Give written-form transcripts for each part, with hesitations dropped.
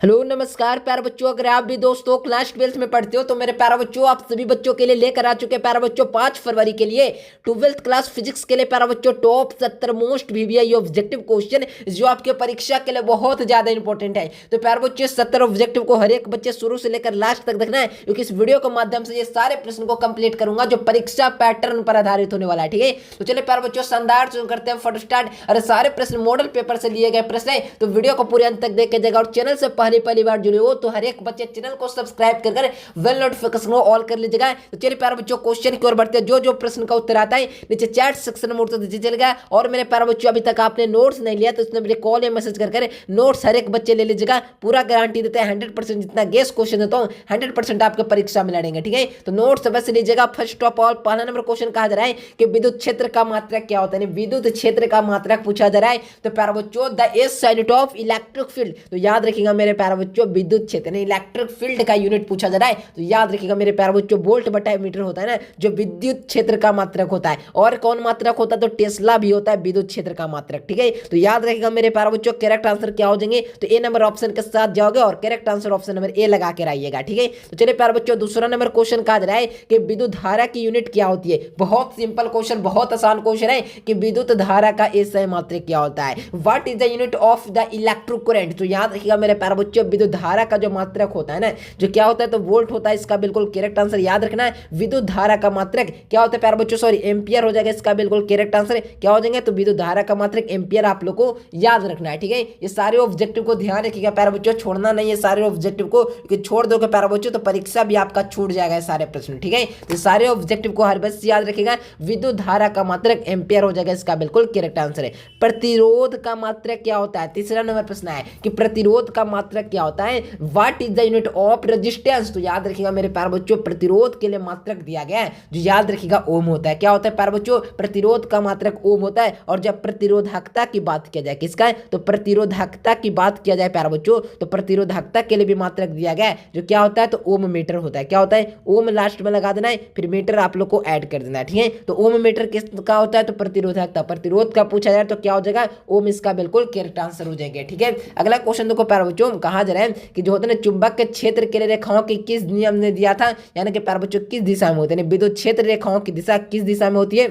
Hello नमस्कार प्यारे बच्चों। अगर आप भी दोस्तों क्लास 12th में पढ़ते हो तो मेरे प्यारे बच्चों आप सभी बच्चों के लिए लेकर आ चुके हैं प्यारे बच्चों 5 फरवरी के लिए 12th क्लास फिजिक्स के लिए प्यारे बच्चों top 70 most VVI objective question जो आपके परीक्षा के लिए बहुत ज्यादा इंपॉर्टेंट है। तो प्यारे बच्चों 70 ऑब्जेक्टिव को हर एक बच्चे शुरू से लेकर लास्ट तक देखना है, क्योंकि इस वीडियो के माध्यम से ये सारे प्रश्न को कंप्लीट करूंगा जो परीक्षा पैटर्न पर आधारित होने वाला है। ठीक है, तो चलिए प्यारे बच्चों शानदार शुरू करते हैं फट स्टार्ट। अरे सारे प्रश्न मॉडल पेपर से लिए गए प्रश्न है, तो वीडियो को पूरे अंत तक देख के जाएगा। और चैनल से पहली बार जुड़े हो तो हर एक बच्चे चैनल को सब्सक्राइब कर वेल नोटिफिकेशन को ऑल कर लीजिएगा। तो चलिए प्यारे बच्चों क्वेश्चन की ओर बढ़ते हैं। जो जो प्रश्न का उत्तर आता है नीचे चैट सेक्शन में उत्तर दीजिए चलेगा। और मेरे प्यारे बच्चों अभी तक आपने नोट्स नहीं लिया तो इसमें मेरे कॉल या मैसेज कर नोट्स हर एक बच्चे ले लीजिएगा। पूरा गारंटी देते हैं 100%, जितना गेस क्वेश्चन देता हूँ 100% आपके परीक्षा में लड़ेंगे। ठीक है, तो नोट्स अवश्य लीजिएगा। फर्स्ट ऑफ ऑल पहला नंबर क्वेश्चन कहा जा रहा है कि विद्युत क्षेत्र का मात्रक क्या होता है। विद्युत क्षेत्र का मात्रक पूछा जा रहा है। तो प्यारे बच्चों the S unit of electric field, तो याद रखिएगा मेरे प्यारे बच्चों विद्युत क्षेत्र इलेक्ट्रिक फील्ड का यूनिट पूछा जा रहा है। तो याद रखिएगा मेरे प्यारे बच्चों वोल्ट बटा मीटर होता है ना, जो विद्युत क्षेत्र का मात्रक होता है। और कौन मात्रक होता है? तो टेस्ला भी होता है विद्युत क्षेत्र का मात्रक। ठीक है, तो याद रखिएगा मेरे प्यारे बच्चों करेक्ट आंसर क्या हो जाएंगे? तो ए नंबर ऑप्शन के साथ जाओगे और correct answer option number A लगा के आइएगा। ठीक है, तो चलिए प्यारे बच्चों दूसरा नंबर क्वेश्चन कहा जा रहा है कि विद्युत धारा की यूनिट क्या होती है। बहुत सिंपल क्वेश्चन, बहुत आसान क्वेश्चन है कि विद्युत धारा का एसआई मात्रक क्या होता है। What is the unit of the electric current. तो याद रखिएगा मेरे प्यारे बच्चों विद्युत धारा का जो मात्रक होता है ना, जो क्या होता है तो वोल्ट होता है। इसका बिल्कुल करेक्ट आंसर याद रखना है। विद्युत धारा का मात्रक क्या होता है प्यारे बच्चों? सॉरी एम्पियर हो जाएगा। इसका बिल्कुल करेक्ट आंसर क्या हो जाएंगे? तो विद्युत धारा का मात्रक एम्पियर आप लोग को याद रखना है। ठीक है, ये सारे ऑब्जेक्टिव को ध्यान रखिएगा प्यारे बच्चों, छोड़ना नहीं है सारे ऑब्जेक्टिव को, क्योंकि छोड़ दोगे प्यारे बच्चों तो परीक्षा भी आपका छूट जाएगा सारे प्रश्न। ठीक है, तो सारे ऑब्जेक्टिव को हर बस याद रखिएगा। विद्युत धारा का मात्रक एम्पियर हो जाएगा। इसका बिल्कुल करेक्ट आंसर है। प्रतिरोध का मात्रक क्या होता है? तीसरा नंबर प्रश्न है कि प्रतिरोध का मात्रक क्या होता है। What is the unit of resistance. तो याद रखिएगा मेरे प्यारे बच्चों प्रतिरोध के लिए मात्रक दिया गया है, जो याद रखिएगा ओम होता है। क्या होता है प्यारे बच्चों? प्रतिरोध का मात्रक ओम होता है। और जब प्रतिरोधकता की बात किया जाए, किसका है? तो प्रतिरोधकता की बात किया जाए प्यारे बच्चों, तो प्रतिरोधकता के लिए भी मात्रक दिया गया है, जो क्या होता है तो ओम मीटर होता है। क्या होता है? ओम लास्ट में लगा देना है, फिर मीटर आप लोग को ऐड कर देना है। ठीक है, तो ओम मीटर किसका होता है? तो प्रतिरोधकता, प्रतिरोध का पूछा जाए तो क्या हो जाएगा? ओम इसका बिल्कुल करेक्ट आंसर हो जाएगा। ठीक है, अगला क्वेश्चन देखो प्यारे बच्चों, कहा जा रहा है कि जो होता है ना चुंबक के क्षेत्र के लिए रेखाओं की किस नियम ने दिया था, यानी कि प्यारे बच्चों किस दिशा में होते हैं। विद्युत क्षेत्र रेखाओं की दिशा किस दिशा में होती है?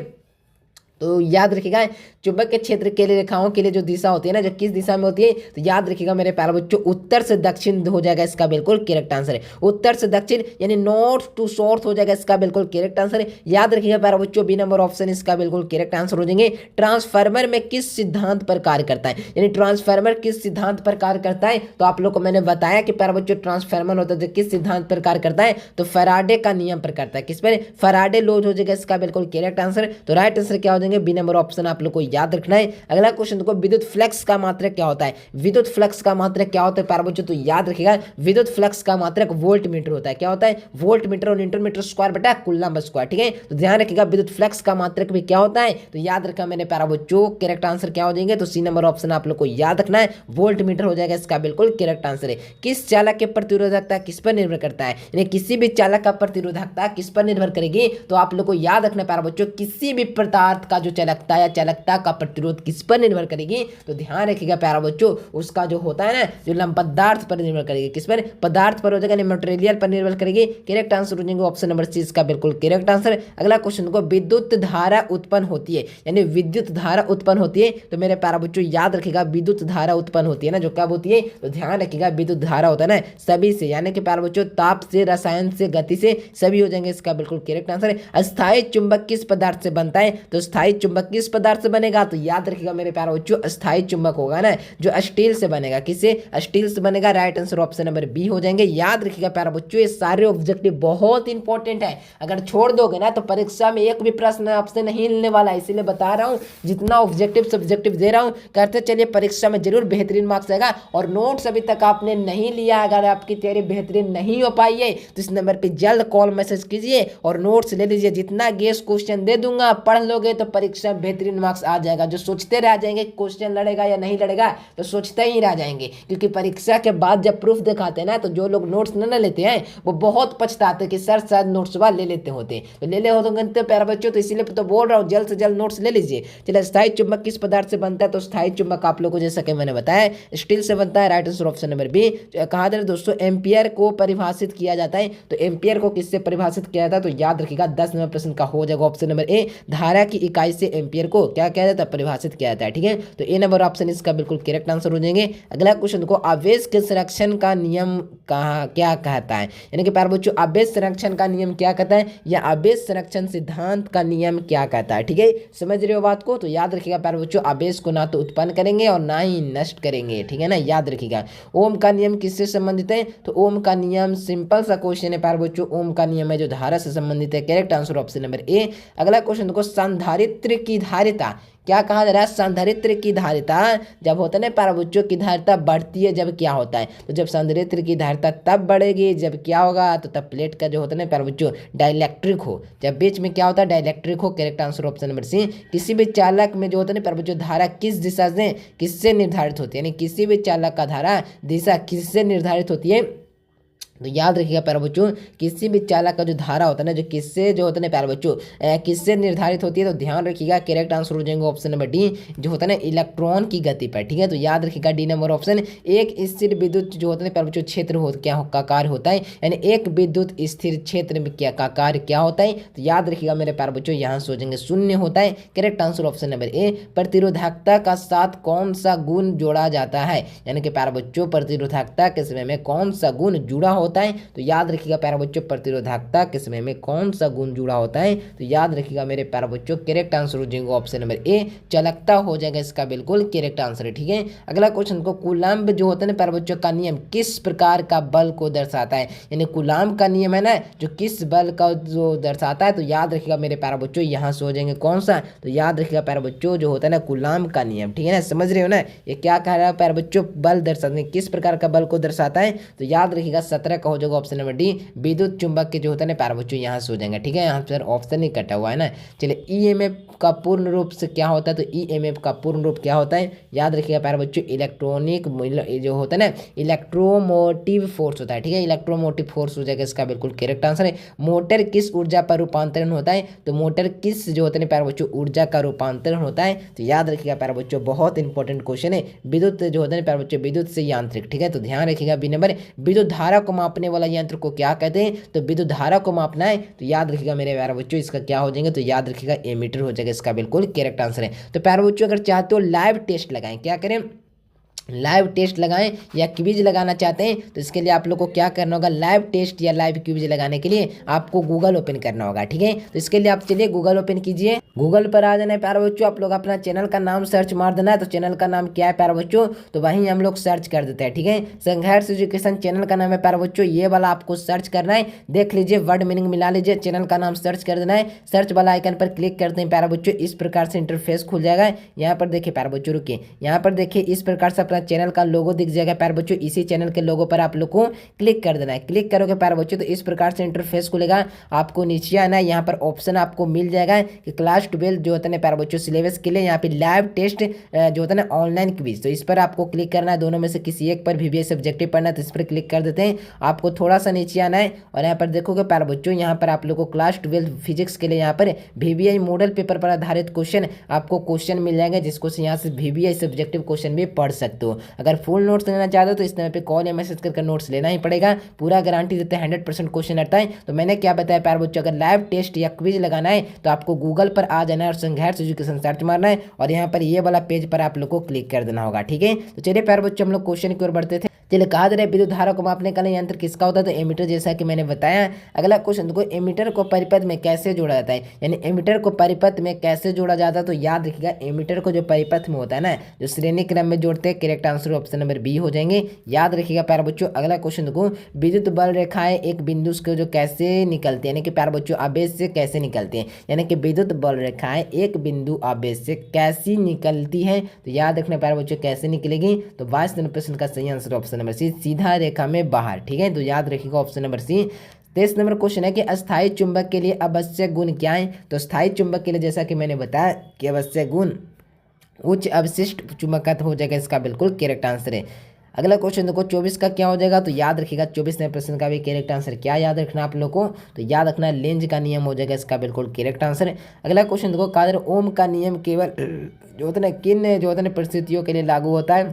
तो याद रखिएगा चुंबक के क्षेत्र के लिए रेखाओं के लिए जो दिशा होती है ना, जो किस दिशा में होती है, तो याद रखिएगा मेरे प्यारे बच्चों उत्तर से दक्षिण हो जाएगा। इसका बिल्कुल करेक्ट आंसर है उत्तर से दक्षिण, यानी नॉर्थ टू साउथ हो जाएगा। इसका बिल्कुल करेक्ट आंसर है। याद रखिएगा प्यारे बच्चों बी नंबर ऑप्शन इसका बिल्कुल करेक्ट आंसर हो जाएंगे। ट्रांसफार्मर में किस सिद्धांत पर कार्य करता है, यानी ट्रांसफार्मर किस सिद्धांत पर कार्य करता है? तो आप लोग को मैंने बताया कि प्यारे बच्चों ट्रांसफार्मर होता है किस सिद्धांत पर कार्य करता है, तो फैराडे का नियम पर करता है। किस पर? फैराडे लॉ हो जाएगा। इसका बिल्कुल करेक्ट आंसर, तो राइट आंसर क्या हो जाएंगे? बी नंबर ऑप्शन आप लोग को याद रखना है। अगला क्वेश्चन देखो विद्युत फ्लक्स का मात्रक क्या होता है। विद्युत फ्लक्स का मात्रक क्या होता है प्यारे बच्चों? तो याद रखिएगा विद्युत फ्लक्स का मात्रक वोल्ट मीटर होता है। क्या होता है? वोल्ट मीटर और न्यूटन मीटर स्क्वायर बटा कूलम्ब स्क्वायर। ठीक है, तो ध्यान रखिएगा विद्युत फ्लक्स का मात्रक भी क्या होता है, तो याद रखा मैंने प्यारे बच्चों करेक्ट आंसर क्या हो जाएंगे? तो सी नंबर ऑप्शन आप लोग को याद रखना है, वोल्ट मीटर हो जाएगा। इसका बिल्कुल करेक्ट आंसर है। किस चालक के प्रतिरोधकता किस पर निर्भर करता है, यानी किसी भी चालक का प्रतिरोधकता किस पर निर्भर करेगी? तो आप लोग को याद रखना प्यारे बच्चों किसी भी पदार्थ का जो चालकता या चालकता का प्रतिरोध किस पर निर्भर करेगी, तो ध्यान रखिएगा प्यारा बच्चों उसका जो होता है ना जो लंब पदार्थ पर निर्भर करेगी। किस पर? पदार्थ पर हो जाएगा, मटेरियल पर निर्भर करेगी। करेक्ट आंसर हो जाएंगे ऑप्शन नंबर सी इसका बिल्कुल करेक्ट आंसर। अगला क्वेश्चन को विद्युत धारा उत्पन्न होती है, यानी विद्युत धारा उत्पन्न होती है। तो मेरे प्यारा बच्चों याद रखिएगा विद्युत धारा उत्पन्न होती है ना, जो कब होती है? तो ध्यान रखिएगा विद्युत धारा होता है ना सभी से, यानी कि प्यारा बच्चों ताप से, रसायन से, गति से, सभी हो जाएंगे। इसका बिल्कुल करेक्ट आंसर है। अस्थायी चुंबक किस पदार्थ से बनता है? तो स्थायी चुंबक किस पदार्थ से बनेगा? तो याद रखिएगा मेरे प्यारे बच्चों अस्थायी चुंबक होगा ना जो स्टील से बनेगा। किससे? स्टील से बनेगा। Right answer option number B हो जाएंगे। याद रखिएगा प्यारे बच्चों ये सारे ऑब्जेक्टिव बहुत इंपॉर्टेंट है, अगर छोड़ दोगे ना तो परीक्षा में एक भी प्रश्न आपसे नहीं मिलने वाला है। इसीलिए बता रहा हूँ जितना ऑब्जेक्टिव सब्जेक्टिव दे रहा हूँ करते चलिए, परीक्षा में जरूर बेहतरीन मार्क्स आएगा। और नोट्स अभी तक आपने नहीं लिया, अगर आपकी तैयारी बेहतरीन नहीं हो पाई है तो इस नंबर पर जल्द कॉल मैसेज कीजिए और नोट्स ले लीजिए। जितना गेस क्वेश्चन दे दूंगा पढ़ लोगे तो परीक्षा में बेहतरीन मार्क्स आ जाएगा। जो सोचते रह जाएंगे क्वेश्चन लड़ेगा या नहीं लड़ेगा, तो सोचते ही रह जाएंगे, क्योंकि परीक्षा के बाद जब प्रूफ दिखाते हैं ना, तो जो लोग नोट्स न लेते हैं वो बहुत पछताते कि सर शायद नोट्स ले लेते होते, तो ले ले होते प्यारे बच्चों। तो इसीलिए तो बोल रहा हूँ जल्द से जल्द नोट्स ले लीजिए। चलिए, स्थायी चुंबक किस पदार्थ से बनता है? तो स्थायी चुंबक आप लोग को जैसा कि मैंने बताया स्टील से बनता है। Right answer option number B. कहा जाए दोस्तों एम्पियर को परिभाषित किया जाता है, तो एम्पियर को किससे परिभाषित किया जाता है? तो याद रखिएगा 10 नंबर प्रश्न का हो जाएगा ऑप्शन नंबर ए। धारा की इकाई से एम्पियर को क्या किया जाता है? परिभाषित किया जाता है। ठीक है, तो ए नंबर ऑप्शन इसका बिल्कुल करेक्ट आंसर हो जाएंगे। अगला क्वेश्चन को आवेश के संरक्षण का नियम क्या कहता है? यानी कि प्यारे बच्चों आवेश संरक्षण का नियम क्या कहता है, या आवेश संरक्षण सिद्धांत का नियम क्या कहता है? ठीक है, समझ रहे हो बात को? तो याद रखिएगा प्यारे बच्चों आवेश को ना तो उत्पन्न करेंगे और ना ही नष्ट करेंगे। ठीक है ना, याद रखिएगा। ओम का नियम किससे संबंधित है? तो ओम का नियम सिंपल सा क्वेश्चन है प्यारे बच्चों, ओम का नियम है जो धारा से संबंधित है। Correct answer option number A. अगला क्वेश्चन को संधारित्र की धारिता क्या कहा जा रहा है? संधारित्र की धारिता जब होता है ना प्यारे बच्चों की धारिता बढ़ती है, जब क्या होता है? तो जब संधारित्र की धारिता तब बढ़ेगी जब क्या होगा? तो तब प्लेट का जो होता है ना प्यारे बच्चों डाइलेक्ट्रिक हो, जब बीच में क्या होता है? डाइलेक्ट्रिक हो। Correct answer option number C. किसी भी चालक में जो होता है ना प्यारे बच्चों धारा किस दिशा से किससे निर्धारित होती है? यानी किसी भी चालक का धारा दिशा किससे निर्धारित होती है? तो याद रखिएगा प्यारे बच्चों किसी भी चालक का जो धारा होता है ना, जो किससे जो होता है ना प्यारे बच्चों किससे निर्धारित होती है? तो ध्यान रखिएगा करेक्ट आंसर हो जाएंगे ऑप्शन नंबर डी, जो होता है ना इलेक्ट्रॉन की गति पर। ठीक है, तो याद रखिएगा डी नंबर ऑप्शन। एक स्थिर विद्युत जो होता है प्यारे बच्चों क्षेत्र हो क्या का कार्य होता है? यानी एक विद्युत स्थिर क्षेत्र में क्या का कार्य क्या होता है? तो याद रखिएगा मेरे प्यारे बच्चों यहाँ से हो जाएंगे शून्य होता है। Correct answer option number A. प्रतिरोधकता का साथ कौन सा गुण जोड़ा जाता है? यानी कि प्यारे बच्चों प्रतिरोधकता के समय में कौन सा गुण जुड़ा होता है? तो याद रखिएगा प्यारे बच्चों प्रतिरोधकता के समय में कौन सा गुण जुड़ा होता है? तो याद रखिएगा मेरे प्यारे बच्चों करेक्ट आंसर हो जाएगा ऑप्शन नंबर ए, चालकता हो जाएगा इसका बिल्कुल करेक्ट आंसर है। ठीक है, अगला क्वेश्चन को कूलम्ब जो होता है ना प्यारे बच्चों का नियम किस प्रकार का बल को दर्शाता है? यानी कूलम्ब का नियम है ना जो किस बल का जो दर्शाता है? तो याद रखिएगा मेरे प्यारे बच्चों यहाँ से हो जाएंगे कौन सा? तो याद रखिएगा प्यारे बच्चों जो होता है ना कूलम्ब का नियम। ठीक है ना, समझ रहे हो ना ये क्या कह रहा है प्यारे बच्चों? बल दर्शाते किस प्रकार का बल को दर्शाता है? तो याद रखिएगा 17 का हो जाएगा ऑप्शन नंबर डी, विद्युत चुंबक के जो होता है ना प्यारे बच्चों यहाँ से हो जाएंगे। ठीक है, यहाँ पर ऑप्शन नहीं कटा हुआ है ना। चलिए ईएमएफ का पूर्ण रूप से क्या होता है? तो ईएमएफ का पूर्ण रूप क्या होता है? याद रखिएगा प्यारे बच्चों इलेक्ट्रॉनिक जो होता है ना इलेक्ट्रोमोटिव फोर्स होता है। ठीक है, इलेक्ट्रोमोटिव फोर्स हो जाएगा इसका बिल्कुल करेक्ट आंसर है। मोटर किस ऊर्जा पर रूपांतरण होता है? तो मोटर किस जो होता है प्यारे बच्चों ऊर्जा का रूपांतरण होता है? तो याद रखिएगा प्यारे बच्चों बहुत इंपॉर्टेंट क्वेश्चन है। विद्युत जो होता है प्यारे बच्चों विद्युत से यांत्रिक। ठीक है, तो ध्यान रखिएगा बी नंबर। विद्युत धारा को मापने वाला यंत्र को क्या कहते हैं? तो विद्युत धारा को मापना है तो याद रखिएगा मेरे प्यारे बच्चों इसका क्या हो जाएंगे? तो याद रखिएगा एमीटर हो जाएगा इसका बिल्कुल करेक्ट आंसर है। तो प्यारे बच्चों अगर चाहते हो लाइव टेस्ट लगाएं, क्या करें? लाइव टेस्ट लगाएं या क्विज लगाना चाहते हैं तो इसके लिए आप लोग को क्या करना होगा? लाइव टेस्ट या लाइव क्विज लगाने के लिए आपको गूगल ओपन करना होगा। ठीक है, तो इसके लिए आप चलिए गूगल ओपन कीजिए। गूगल पर आ जाना है प्यारे बच्चों, आप लोग अपना चैनल का नाम सर्च मार देना है। तो चैनल का नाम क्या है प्यारे बच्चों? तो वहीं हम लोग सर्च कर देते हैं। ठीक है, संघर्ष एजुकेशन चैनल का नाम है प्यारे बच्चों, ये वाला आपको सर्च करना है। देख लीजिए वर्ड मीनिंग मिला लीजिए, चैनल का नाम सर्च कर देना है। सर्च वाला आइकन पर क्लिक करते हैं प्यारे बच्चों, इस प्रकार से इंटरफेस खुल जाएगा। यहाँ पर देखिए प्यारे बच्चों रुकिए, यहाँ पर देखिए इस प्रकार से अपना चैनल का लोगो दिख जाएगा प्यारे बच्चों। इसी चैनल के लोगो पर आप लोग को क्लिक कर देना है। क्लिक करोगे प्यारे बच्चों तो इस प्रकार से इंटरफेस खुलेगा। आपको नीचे आना है, यहाँ पर ऑप्शन आपको मिल जाएगा कि क्लास 12 जो होता है प्यारे बच्चों सिलेबस के लिए यहाँ पे लाइव टेस्ट जो होता है ना ऑनलाइन क्विज, तो इस पर आपको क्लिक करना है। दोनों में से किसी एक पर VBA सब्जेक्टिव पढ़ना है तो इस पर क्लिक कर देते हैं। आपको थोड़ा सा नीचे आना है और यहाँ पर देखोगे प्यारे बच्चों यहाँ पर आप लोग को क्लास 12 फिजिक्स के लिए यहाँ पर VBA मॉडल पेपर पर आधारित क्वेश्चन आपको क्वेश्चन मिल जाएंगे, जिसको से यहाँ से VBA सब्जेक्टिव क्वेश्चन भी पढ़ सकते हो। अगर फुल नोट्स लेना चाहते हो तो इस नंबर पे कॉल या मैसेज करके नोट्स लेना ही पड़ेगा। पूरा गारंटी देते हैं 100% क्वेश्चन आता है। तो मैंने क्या बताया प्यारे बच्चों, अगर लाइव टेस्ट या क्विज लगाना है तो आपको गूगल पर आ जाना है और संघर्ष एजुकेशन सर्च मारना है और यहाँ पर ये वाला पेज पर आप लोग को क्लिक कर देना होगा। ठीक है, तो चलिए प्यारे बच्चों हम लोग क्वेश्चन की ओर बढ़ते थे। चलिए कहा जा रहा है विद्युत धारा को मापने का यंत्र किसका होता है? तो एमीटर, जैसा कि मैंने बताया। अगला क्वेश्चन को एमीटर को परिपथ में कैसे जोड़ा जाता है? यानी एमीटर को परिपथ में कैसे जोड़ा जाता है? तो याद रखिएगा एमीटर को जो परिपथ में होता है ना जो श्रेणी क्रम में जोड़ते हैं, correct answer option number B हो जाएंगे। याद रखिएगा प्यारे बच्चों। अगला क्वेश्चन को विद्युत बल रेखाएं एक बिंदु से जो कैसे निकलती है, यानी कि प्यारे बच्चों आवेश से कैसे निकलती है? यानी कि विद्युत बल रेखाएं एक बिंदु आवेश से कैसी निकलती है? तो याद रखना प्यारे बच्चों कैसे निकलेगी? तो 22 प्रश्न का सही आंसर ऑप्शन नंबर सी, सीधा रेखा में बाहर। ठीक है, तो याद रखिएगा option number C, 23 number question है कि अस्थायी चुंबक के लिए आवश्यक गुण क्या है। तो स्थायी चुंबक के लिए जैसा कि मैंने बताया कि आवश्यक गुण उच्च अवशिष्ट चुंबकत्व हो जाएगा, इसका बिल्कुल करेक्ट आंसर है। अगला क्वेश्चन देखो 24 का क्या हो जाएगा। तो याद रखिएगा 24वें प्रश्न का भी करेक्ट आंसर क्या याद रखना आप लोग को। तो याद रखना लेंज का नियम हो जाएगा, इसका बिल्कुल करेक्ट आंसर है। अगला क्वेश्चन देखो कादर ओम का नियम केवल जो होता है किन जो होता है परिस्थितियों के लिए लागू होता है।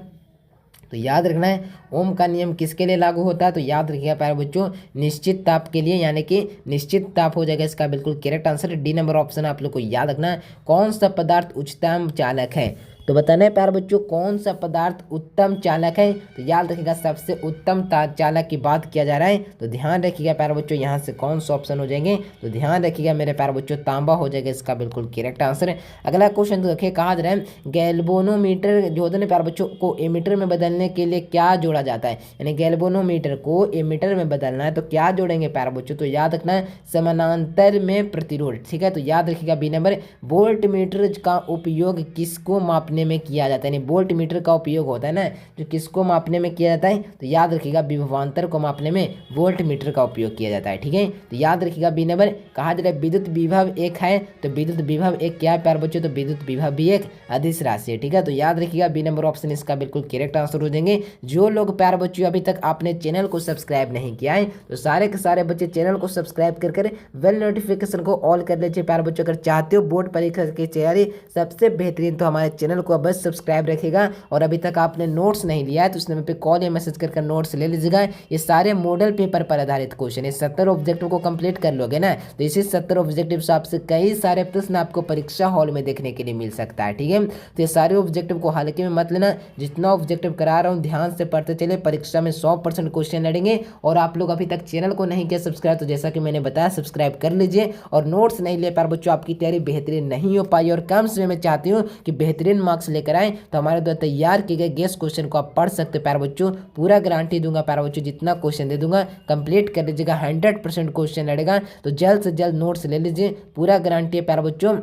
तो याद रखना है ओम का नियम किसके लिए लागू होता है। तो याद रखिएगा प्यारे बच्चों निश्चित ताप के लिए, यानी कि निश्चित ताप हो जाएगा, इसका बिल्कुल करेक्ट आंसर है। डी नंबर ऑप्शन आप लोग को याद रखना है। कौन सा पदार्थ उच्चतम चालक है। तो बताना है प्यारे बच्चों कौन सा पदार्थ उत्तम चालक है। तो याद रखिएगा सबसे उत्तम चालक की बात किया जा रहा है। तो ध्यान रखिएगा प्यारे बच्चों यहाँ से कौन सा ऑप्शन हो जाएंगे। तो ध्यान रखिएगा मेरे प्यारे बच्चों तांबा हो जाएगा, इसका बिल्कुल करेक्ट आंसर है। अगला क्वेश्चन देखिए कहा जा रहा है गैल्वेनोमीटर जो होता है प्यारे बच्चों को एमीटर में बदलने के लिए क्या जोड़ा जाता है। यानी गैल्वेनोमीटर को एमीटर में बदलना है तो क्या जोड़ेंगे प्यारे बच्चों। तो याद रखना है समानांतर में प्रतिरोध, ठीक है। तो याद रखिएगा बी नंबर वोल्ट मीटर का उपयोग किसको मापने में किया जाता है। यानी वोल्ट मीटर का उपयोग होता है ना जो किसको मापने में किया जाता है। तो याद रखिएगा विभवांतर को मापने में वोल्ट मीटर का उपयोग किया जाता है, ठीक है। तो याद रखिएगा बी नंबर कहा जा रहा है विद्युत विभव एक है। तो विद्युत विभव एक क्या है प्यारे बच्चों। तो विद्युत विभव भी एक अदिश राशि है, ठीक है। तो याद रखिएगा बी नंबर ऑप्शन इसका बिल्कुल करेक्ट आंसर हो जाएंगे। जो लोग प्यारे बच्चों अभी तक आपने चैनल को सब्सक्राइब नहीं किया है तो सारे के सारे बच्चे चैनल को सब्सक्राइब कर वेल नोटिफिकेशन को ऑल कर लीजिए प्यारे बच्चों। अगर चाहते हो बोर्ड परीक्षा की तैयारी सबसे बेहतरीन तो हमारे चैनल को बस सब्सक्राइब रखिएगा। और अभी तक आपने नोट्स नहीं लिया है तो इस नंबर पे कॉल या मैसेज कर नोट्स ले लीजिएगा। ये सारे मॉडल पेपर पर आधारित क्वेश्चन है। 70 ऑब्जेक्टिव को कंप्लीट कर लोगे ना तो इसी 70 ऑब्जेक्टिव से आपसे कई सारे प्रश्न आपको परीक्षा हॉल में देखने के लिए मिल सकता है, ठीक है। तो ये सारे ऑब्जेक्टिव को हल्के में मत लेना, जितना ऑब्जेक्टिव करा रहा हूँ ध्यान से पढ़ते चले। परीक्षा में 100% क्वेश्चन लड़ेंगे। और आप लोग अभी तक चैनल को नहीं किया सब्सक्राइब तो जैसा कि मैंने बताया सब्सक्राइब कर लीजिए। और नोट्स नहीं ले पाए बच्चों आपकी तैयारी बेहतरीन नहीं हो पाई और कम समय में चाहती हूँ कि बेहतरीन मार्क्स लेकर आए तो हमारे द्वारा तैयार किए गए गेस्ट क्वेश्चन को आप पढ़ सकते प्यारे बच्चों। पूरा गारंटी दूंगा प्यारे बच्चों, जितना क्वेश्चन दे दूंगा कंप्लीट कर लीजिएगा। 100% क्वेश्चन लड़ेगा तो जल्द से जल्द नोट्स ले लीजिए। पूरा गारंटी है प्यारे बच्चों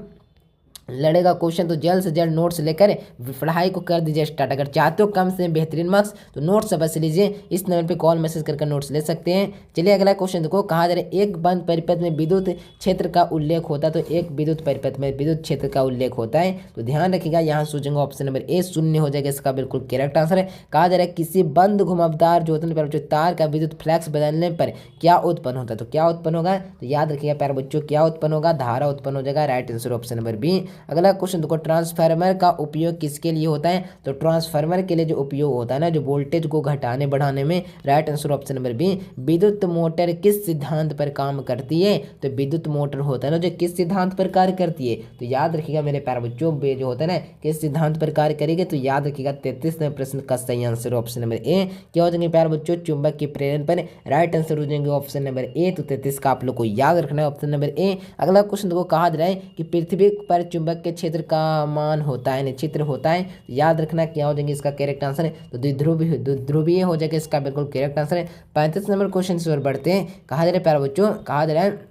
लड़ेगा क्वेश्चन तो जल्द से जल्द नोट्स लेकर पढ़ाई को कर दीजिए स्टार्ट। अगर चाहते हो कम से बेहतरीन मार्क्स तो नोट्स बस लीजिए। इस नंबर पे कॉल मैसेज करके नोट्स ले सकते हैं। चलिए अगला क्वेश्चन देखो कहा जा रहा है एक बंद परिपथ में विद्युत क्षेत्र का उल्लेख होता है। तो एक विद्युत परिपथ में विद्युत क्षेत्र का उल्लेख होता है। तो ध्यान रखिएगा यहाँ सोचेंगे ऑप्शन नंबर ए 0 हो जाएगा, इसका बिल्कुल करेक्ट आंसर है। कहा जा रहा है किसी बंद घुमावदार जो होता है तार का विद्युत फ्लक्स बदलने पर क्या उत्पन्न होता है। तो क्या उत्पन्न होगा। तो याद रखिएगा प्यारे बच्चों क्या उत्पन्न होगा, धारा उत्पन्न हो जाएगा। Right answer option number B. अगला क्वेश्चन देखो ट्रांसफार्मर का उपयोग किसके लिए होता है। तो ट्रांसफार्मर के लिए जो उपयोग होता है ना जो वोल्टेज को घटाने बढ़ाने में। Right answer option number B. विद्युत मोटर किस सिद्धांत पर काम करती है। तो विद्युत मोटर होता है ना जो किस सिद्धांत पर कार्य करती है। तो याद रखिएगा मेरे प्यारे बच्चों जो होता है ना किस सिद्धांत पर कार्य करेगी। तो याद रखिएगा 33वें प्रश्न का सही आंसर ऑप्शन नंबर ए क्या हो जाएंगे प्यारे बच्चों चुंबक के प्रेरण पर। राइट आंसर हो जाएंगे ऑप्शन नंबर ए। तो 33 का आप लोग को याद रखना है ऑप्शन नंबर ए। अगला क्वेश्चन देखो कहा जा रहा है कि पृथ्वी पर चुंबक के क्षेत्र का मान होता है चित्र होता है। तो याद रखना क्या हो जाएंगे इसका करेक्ट आंसर है। तो द्विध्रुवीय हो जाएगा, इसका बिल्कुल करेक्ट आंसर है। 35 नंबर क्वेश्चन से और बढ़ते हैं। कहा जा रहा है प्यारे बच्चों कहा जा रहा है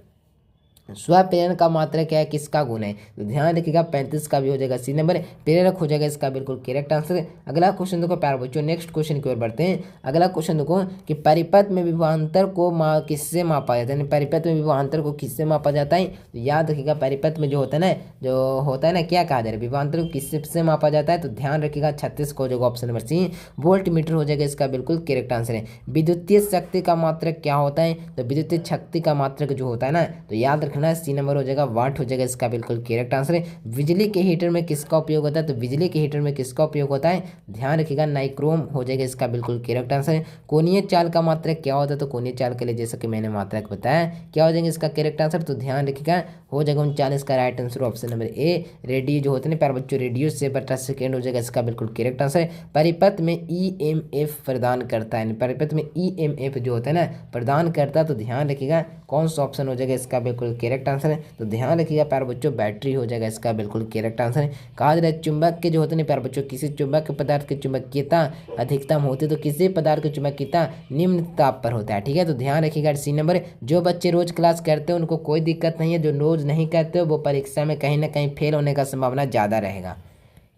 स्वप्रेरण का मात्रक क्या है किसका गुण है। तो ध्यान रखिएगा 35 का भी हो जाएगा सी नंबर प्रेरक हो जाएगा, इसका बिल्कुल करेक्ट आंसर है। अगला क्वेश्चन देखो प्यारे बच्चों नेक्स्ट क्वेश्चन की ओर बढ़ते हैं। अगला क्वेश्चन देखो कि परिपथ में विभवांतर को किससे मापा जाता है। परिपथ में विभवांतर को किससे मापा जाता है। तो याद रखिएगा परिपथ में जो होता है ना क्या कहा जा रहा है विभवांतर को किससे मापा जाता है। तो ध्यान रखिएगा 36 को हो जाएगा option number C voltmeter हो जाएगा, इसका बिल्कुल करेक्ट आंसर है। विद्युतीय शक्ति का मात्रक क्या होता है। तो विद्युतीय शक्ति का मात्रक जो होता है ना तो याद रखना सी नंबर हो जाएगा वाट हो जाएगा, इसका बिल्कुल करेक्ट आंसर है। बिजली के हीटर में किसका उपयोग होता है। तो बिजली के हीटर में किसका उपयोग होता है। ध्यान रखिएगा नाइक्रोम हो जाएगा, इसका बिल्कुल करेक्ट आंसर है। कोणीय चाल का मात्रक क्या होता है। तो कोणीय चाल के लिए जैसा कि मैंने मात्रक बताया क्या हो जाएंगे इसका करेक्ट आंसर। तो ध्यान रखिएगा हो जाएगा 39 का right answer option number A radio जो होते हैं प्यारे बच्चों रेडियस से बटा सेकेंड हो जाएगा, इसका बिल्कुल करेक्ट आंसर है। परिपथ में ईएमएफ प्रदान करता है। परिपथ में ईएमएफ जो होता है ना प्रदान करता है। तो ध्यान रखिएगा कौन सा ऑप्शन हो जाएगा, इसका बिल्कुल करेक्ट आंसर है। तो ध्यान रखिएगा प्यारे बच्चों बैटरी हो जाएगा, इसका बिल्कुल करेक्ट आंसर है। कहा जा रहा है चुंबक के जो होते हैं प्यारे बच्चों किसी चुंबक पदार्थ की चुंबकीयता अधिकतम होती है। तो किसी पदार्थ की चुंबकीयता निम्न ताप पर होता है, ठीक है। तो ध्यान रखिएगा सी नंबर जो बच्चे रोज क्लास करते हैं उनको कोई दिक्कत नहीं है, जो रोज नहीं करते हो वो परीक्षा में कहीं ना कहीं फेल होने का संभावना ज़्यादा रहेगा,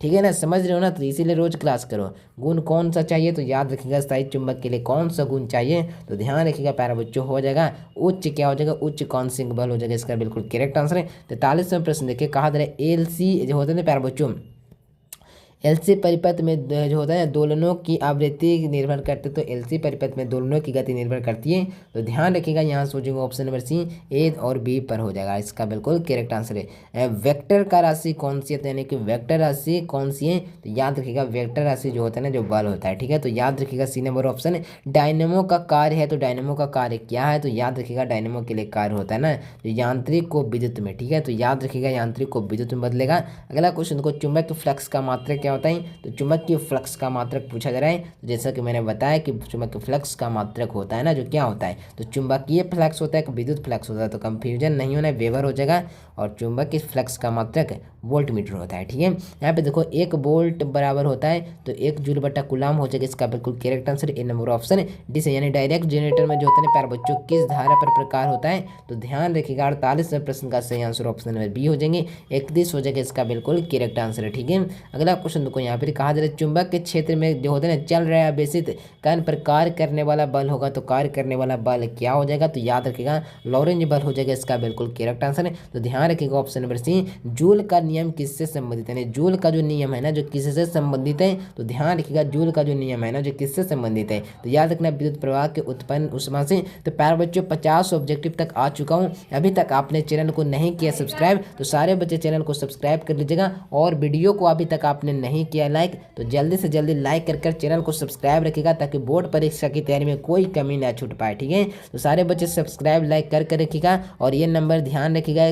ठीक है ना, समझ रहे हो ना, तो इसीलिए रोज क्लास करो। गुण कौन सा चाहिए, तो याद रखिएगा स्थायी चुंबक के लिए कौन सा गुण चाहिए, तो ध्यान रखिएगा प्यारे बच्चों, हो जाएगा उच्च, क्या हो जाएगा, उच्च कौनसिक बल हो जाएगा, इसका बिल्कुल करेक्ट आंसर है। 43वां प्रश्न देखिए, कहा जा रहा है एलसी जो होते हैं ना प्यारे बच्चों, एलसी परिपथ में जो होता है दोलनों की आवृत्ति निर्भर करते, तो एलसी परिपथ में दोलनों की गति निर्भर करती है, तो ध्यान रखिएगा यहाँ सोचेंगे ऑप्शन नंबर सी ए और बी पर हो जाएगा, इसका बिल्कुल करेक्ट आंसर है। वेक्टर का राशि कौन सी है, तो यानी कि वेक्टर राशि कौन सी है, तो याद रखिएगा वेक्टर राशि जो होता है ना जो बल होता है, ठीक है, तो याद रखिएगा सी नंबर ऑप्शन। डायनेमो का कार्य है, तो डायनेमो का कार्य क्या है, तो याद रखिएगा डायनेमो के लिए कार्य होता है ना जो यांत्रिक को विद्युत में, ठीक है, तो याद रखिएगा यांत्रिक को विद्युत में बदलेगा। अगला क्वेश्चन को चुंबक फ्लक्स का मात्रक क्या होता है, तो चुंबकीय फ्लक्स का मात्रक पूछा जा रहा है, तो जैसा कि मैंने बताया कि चुंबकीय फ्लक्स का मात्रक होता है ना जो क्या होता है, तो चुंबकीय फ्लक्स होता है कि विद्युत फ्लक्स होता है, तो कंफ्यूजन नहीं होना है, वेबर हो जाएगा, और चुंबकीय फ्लक्स का मात्रक वोल्ट मीटर होता है, ठीक है। यहाँ पे देखो 1 वोल्ट बराबर होता है तो 1 जूल बटा कूलाम हो जाएगा, इसका बिल्कुल correct answer A number option D से, यानी डायरेक्ट जनरेटर में जो होता है प्यारे बच्चों किस धारा पर प्रकार होता है, तो ध्यान रखिएगा 48वें प्रश्न का सही आंसर ऑप्शन नंबर बी हो जाएंगे, 31 हो जाएगा, इसका बिल्कुल करेक्ट आंसर है, ठीक है। अगला क्वेश्चन देखो यहाँ पर कहा जा रहा है चुंबक के क्षेत्र में जो होता है ना चल रहा है आवेशित कण पर कार्य करने वाला बल होगा, तो कार्य करने वाला बल क्या हो जाएगा, तो याद रखिएगा लॉरेंज बल हो जाएगा, इसका बिल्कुल करेक्ट आंसर है, तो ध्यान रखिएगा ऑप्शन नंबर सी जूल का नियम किससे संबंधित है, जूल का जो नियम है ना जो किससे संबंधित है, तो ध्यान रखिएगा जूल का जो नियम है ना जो किससे संबंधित है, तो याद रखना विद्युत प्रवाह के उत्पन्न उष्मा से। तो प्यारे बच्चों 50 ऑब्जेक्टिव तक आ चुका हूँ, अभी तक आपने चैनल को नहीं किया सब्सक्राइब, तो सारे बच्चे चैनल को सब्सक्राइब कर लीजिएगा, और वीडियो को अभी तक आपने नहीं किया लाइक, तो जल्दी से जल्दी लाइक कर चैनल को सब्सक्राइब रखिएगा, ताकि बोर्ड परीक्षा की तैयारी में कोई कमी ना छूट पाए, ठीक है। तो सारे बच्चे सब्सक्राइब लाइक कर रखिएगा, और ये नंबर ध्यान रखिएगा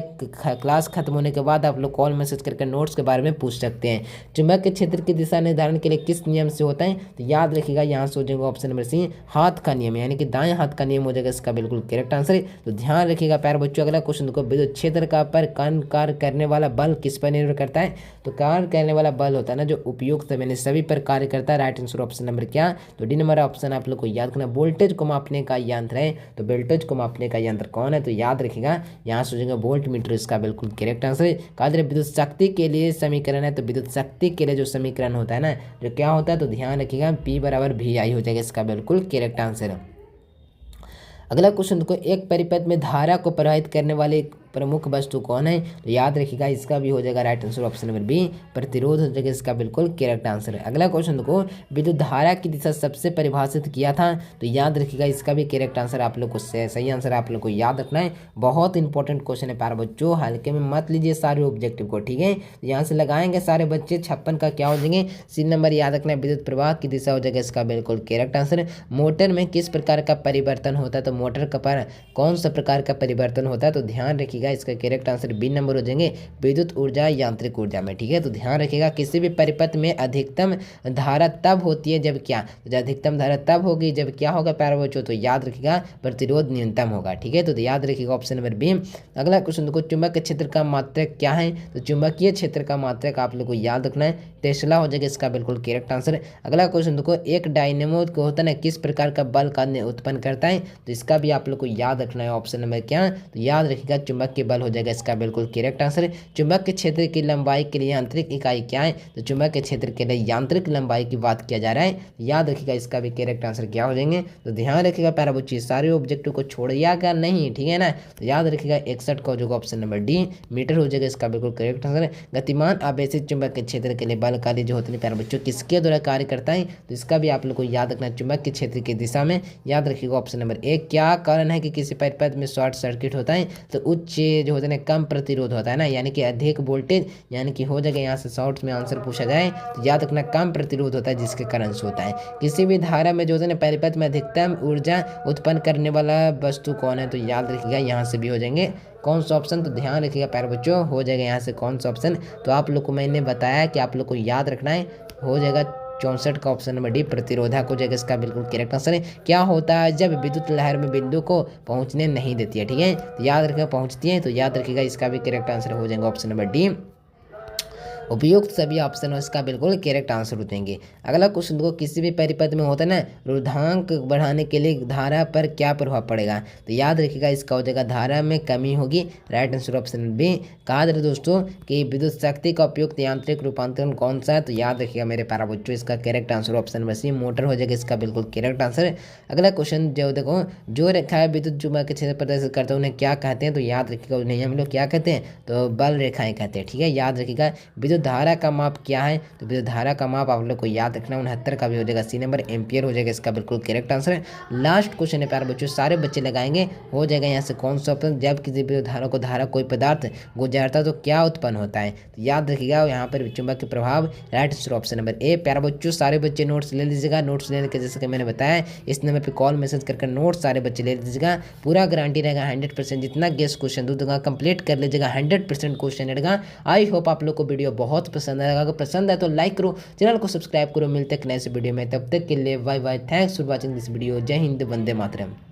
क्लास खत्म होने के बाद आप लोग कॉल मैसेज करके नोट्स के बारे में पूछ सकते हैं। चुंबक के क्षेत्र की दिशा निर्धारण के लिए किस नियम से होता है, तो याद रखिएगा यहाँ से हो जाएगा ऑप्शन नंबर सी हाथ का नियम, यानी कि दाएं हाथ का नियम हो जाएगा, इसका बिल्कुल करेक्ट आंसर है, तो ध्यान रखिएगा प्यारे बच्चों। अगला क्वेश्चन को विद्युत क्षेत्र का पर कार्य करने वाला बल किस पर निर्भर करता है, तो कार्य करने वाला बल होता है ना जो उपयुक्त मैंने सभी पर कार्य करता है, राइट आंसर ऑप्शन नंबर क्या, तो डी नंबर ऑप्शन आप लोग को याद करना। वोल्टेज को मापने का यंत्र है, तो वोल्टेज को मापने का यंत्र कौन है, तो याद रखिएगा यहाँ से हो जाएगा वोल्ट मीटर, इसका बिल्कुल करेक्ट आंसर है। कहा विद्युत शक्ति के लिए समीकरण है, तो विद्युत शक्ति के लिए जो समीकरण होता है ना जो क्या होता है, तो ध्यान रखिएगा P बराबर VI हो जाएगा, इसका बिल्कुल करेक्ट आंसर है। अगला क्वेश्चन को एक परिपथ में धारा को प्रवाहित करने वाले प्रमुख वस्तु कौन है, तो याद रखिएगा इसका भी हो जाएगा right answer option number B प्रतिरोध हो जाएगा, इसका बिल्कुल करेक्ट आंसर है। अगला क्वेश्चन को विद्युत धारा की दिशा सबसे परिभाषित किया था, तो याद रखिएगा इसका भी करेक्ट आंसर आप लोग को सही आंसर आप लोग को याद रखना है, बहुत इंपॉर्टेंट क्वेश्चन है प्यारे बच्चों, हल्के में मत लीजिए सारे ऑब्जेक्टिव को, ठीक है। तो यहाँ से लगाएंगे सारे बच्चे 56 का क्या हो जाएंगे, सी नंबर याद रखना है विद्युत प्रवाह की दिशा हो जाएगा, इसका बिल्कुल करेक्ट आंसर है। मोटर में किस प्रकार का परिवर्तन होता है, तो मोटर का पर कौन सा प्रकार का परिवर्तन होता है, तो ध्यान रखिएगा इसका करेक्ट आंसर बी नंबर हो जाएंगे विद्युत ऊर्जा यांत्रिक ऊर्जा में, ठीक है। तो ध्यान रखिएगा किसी भी परिपथ में अधिकतम धारा तब होती है जब क्या, तो अधिकतम धारा तब होगी जब क्या होगा प्यारे बच्चों, तो याद रखिएगा प्रतिरोध न्यूनतम होगा, ठीक है। तो याद रखिएगा ऑप्शन नंबर बी। अगला क्वेश्चन देखो चुंबक क्षेत्र का मात्रक क्या है, तो चुंबकीय क्षेत्र का मात्रक आप लोग को याद रखना है टेस्ला हो जाएगा, इसका बिल्कुल करेक्ट आंसर। अगला क्वेश्चन देखो एक डायनेमो को होता है ना किस प्रकार का बल का उत्पन्न करता है, तो इसका भी आप लोग को याद रखना है ऑप्शन नंबर क्या, तो याद रखिएगा चुंबक के बल हो जाएगा, इसका बिल्कुल करेक्ट आंसर है। चुंबक के क्षेत्र की लंबाई के लिए यांत्रिक इकाई क्या है, तो चुंबक के क्षेत्र के लिए यांत्रिक लंबाई की बात किया जा रहा है, याद रखिएगा इसका भी करेक्ट आंसर क्या हो जाएंगे, तो ध्यान रखिएगा प्यारा बच्चे सारे ऑब्जेक्टिव को छोड़िएगा नहीं, ठीक है ना। तो याद रखिएगा 61 का हो जाएगा ऑप्शन नंबर डी मीटर हो जाएगा, इसका बिल्कुल करेक्ट आंसर है। गतिमान आवेशित चुंबक के क्षेत्र के लिए बल कार्य जो होते हैं प्यारे बच्चों किसके द्वारा कार्य करता है, तो इसका भी आप लोग को याद रखना चुंबक के क्षेत्र की दिशा में, याद रखिएगा ऑप्शन नंबर ए। क्या कारण है कि किसी परिपथ में शॉर्ट सर्किट होता है, तो उच्च जो होता है कम प्रतिरोध होता है ना, यानी कि अधिक वोल्टेज, यानी कि हो जाएगा यहाँ से शॉर्ट में आंसर पूछा जाए तो याद रखना कम प्रतिरोध होता है जिसके कारण से होता है। किसी भी धारा में जो होता है परिपथ में अधिकतम ऊर्जा उत्पन्न करने वाला वस्तु कौन है, तो याद रखिएगा यहाँ से भी हो जाएंगे कौन सा ऑप्शन, तो ध्यान रखिएगा प्यारे बच्चों हो जाएगा यहाँ से कौन सा ऑप्शन, तो आप लोग को मैंने बताया कि आप लोग को याद रखना है, हो जाएगा 64 का ऑप्शन नंबर डी प्रतिरोधक हो जाएगा, इसका बिल्कुल करेक्ट आंसर है। क्या होता है जब विद्युत लहर में बिंदु को पहुंचने नहीं देती है, ठीक है, तो याद रखिएगा पहुंचती है, तो याद रखिएगा इसका भी करेक्ट आंसर हो जाएगा ऑप्शन नंबर डी। उपयुक्त सभी ऑप्शन इसका बिल्कुल करेक्ट आंसर हो देंगे। अगला क्वेश्चन देखो, किसी भी परिपथ में होता है ना, रोधांक बढ़ाने के लिए धारा पर क्या प्रभाव पड़ेगा? तो याद रखिएगा इसका हो जाएगा धारा में कमी होगी। Right answer option B. कहा जा रहा है दोस्तों कि विद्युत शक्ति का उपयुक्त यांत्रिक रूपांतरण कौन सा है? तो याद रखिएगा मेरे प्यारे बच्चों इसका correct answer option B motor हो जाएगा इसका बिल्कुल करेक्ट आंसर। अगला क्वेश्चन जो देखो, जो रेखा है विद्युत चुम्बक के क्षेत्र प्रदर्शित करते हैं उन्हें क्या कहते हैं? तो याद रखिएगा उन्हें हम लोग क्या कहते हैं? तो बल रेखाएं कहते हैं। ठीक है, याद रखिएगा। विद्युत धारा का माप क्या है? तो विद्युत धारा का माप आप लोग को याद रखना 69 का भी हो जाएगा सी नंबर, एम्पियर हो जाएगा इसका बिल्कुल करेक्ट आंसर। लास्ट क्वेश्चन है प्यारे बच्चों, सारे बच्चे लगाएंगे, हो जाएगा यहाँ से कौन सा ऑप्शन? जब किसी विद्युत धारा को धारा कोई पदार्थ गुजरता तो क्या उत्पन्न होता है? तो याद रखिएगा यहाँ पर चुंबक के प्रभाव। Right answer option number A. प्यारे बच्चों सारे बच्चे नोट्स ले लीजिएगा। नोट्स लेने के जैसे कि मैंने बताया इस नंबर पर कॉल मैसेज करके नोट्स सारे बच्चे ले लीजिएगा। पूरा गारंटी रहेगा 100%, जितना गेस्ट क्वेश्चन दूंगा कंप्लीट कर लीजिएगा, 100% क्वेश्चन रहेगा। आई होप आप लोग को वीडियो बहुत पसंद आएगा। अगर पसंद आए तो लाइक करो, चैनल को सब्सक्राइब करो। मिलते हैं नेक्स्ट वीडियो में, तब तक के लिए bye bye. Thanks for watching this video. जय हिंद, वंदे मातरम।